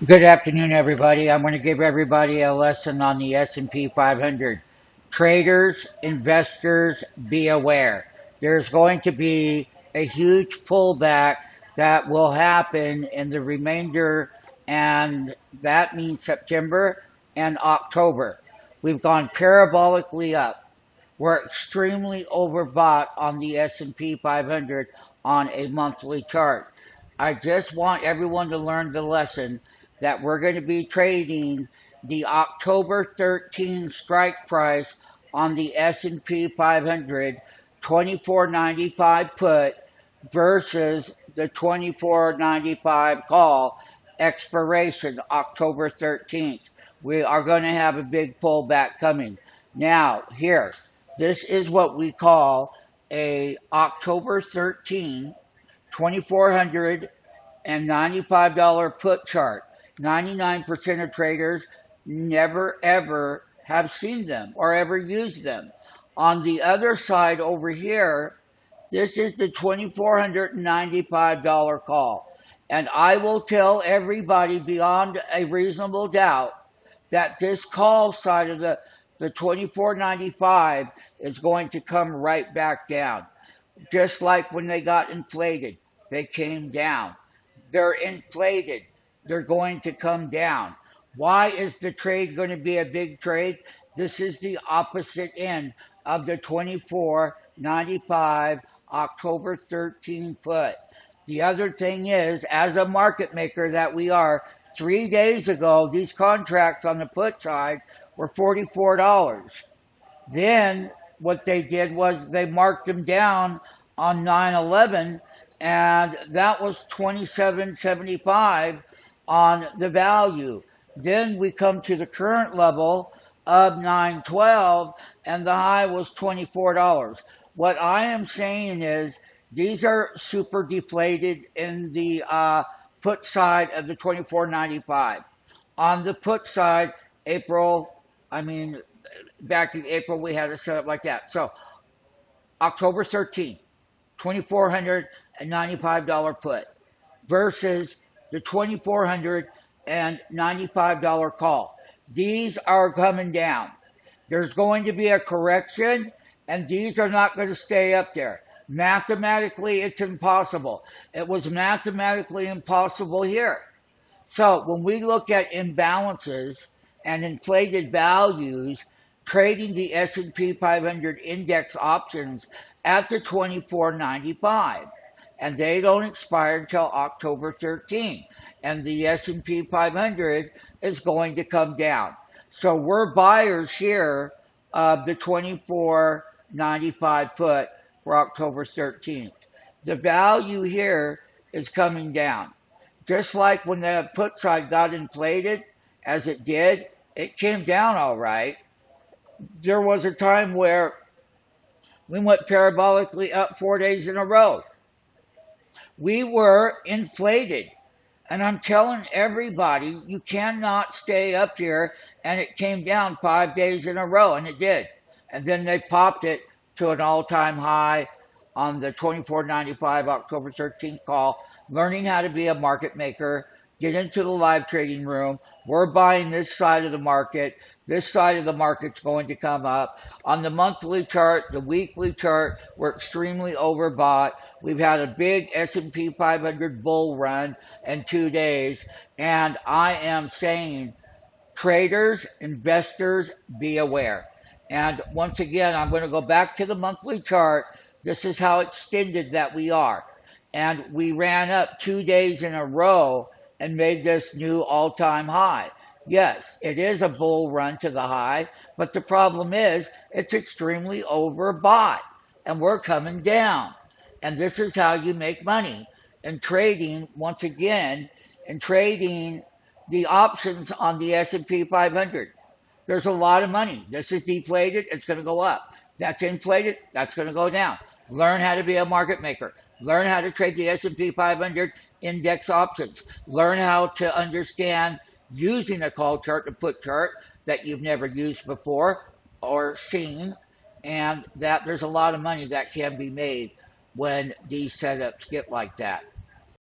Good afternoon, everybody. I'm going to give everybody a lesson on the S&P 500. Traders, investors, be aware. There's going to be a huge pullback that will happen in the remainder, and that means September and October. We've gone parabolically up. We're extremely overbought on the S&P 500 on a monthly chart. I just want everyone to learn the lesson that we're going to be trading the October 13 strike price on the S&P 500 24.95 put versus the 24.95 call expiration October 13th. We are going to have a big pullback coming. Now, here, this is what we call a October 13 $2,495 put chart. 99% of traders never ever have seen them or ever used them. On the other side over here, this is the $2,495 call. And I will tell everybody beyond a reasonable doubt that this call side of the 24.95 is going to come right back down. Just like when they got inflated, they came down. They're inflated. They're going to come down. Why is the trade going to be a big trade? This is the opposite end of the 24.95 October 13 put. The other thing is, as a market maker that we are, 3 days ago, these contracts on the put side were $44. Then what they did was they marked them down on 9/11, and that was 27.75 on the value. Then we come to the current level of 9/12, and the high was $24. What I am saying is these are super deflated in the put side of the 24.95. On the put side, April, I mean, back in April, we had it set up like that. So October 13th, $2,495 put versus the $2,495 call. These are coming down. There's going to be a correction, and these are not going to stay up there. Mathematically, it's impossible. It was mathematically impossible here. So when we look at imbalances and inflated values, trading the S&P 500 index options at the 24.95, and they don't expire until October 13, and the S&P 500 is going to come down. So we're buyers here of the 24.95 put for October 13th. The value here is coming down. Just like when the put side got inflated, as it did, it came down all right. There was a time where we went parabolically up 4 days in a row. We were inflated. And I'm telling everybody, you cannot stay up here. And it came down 5 days in a row, and it did. And then they popped it to an all time high on the 24.95 October 13th call, learning how to be a market maker, get into the live trading room. We're buying this side of the market. This side of the market's going to come up. On the monthly chart, the weekly chart, we're extremely overbought. We've had a big S&P 500 bull run in 2 days, and I am saying traders, investors, be aware. And once again, I'm going to go back to the monthly chart. This is how extended that we are. And we ran up 2 days in a row and made this new all time high. Yes, it is a bull run to the high, but the problem is it's extremely overbought and we're coming down. And this is how you make money in trading, once again, in trading the options on the S&P 500. There's a lot of money. This is deflated, it's going to go up. That's inflated, that's going to go down. Learn how to be a market maker. Learn how to trade the S&P 500 index options. Learn how to understand using a call chart and put chart that you've never used before or seen, and that there's a lot of money that can be made when these setups get like that.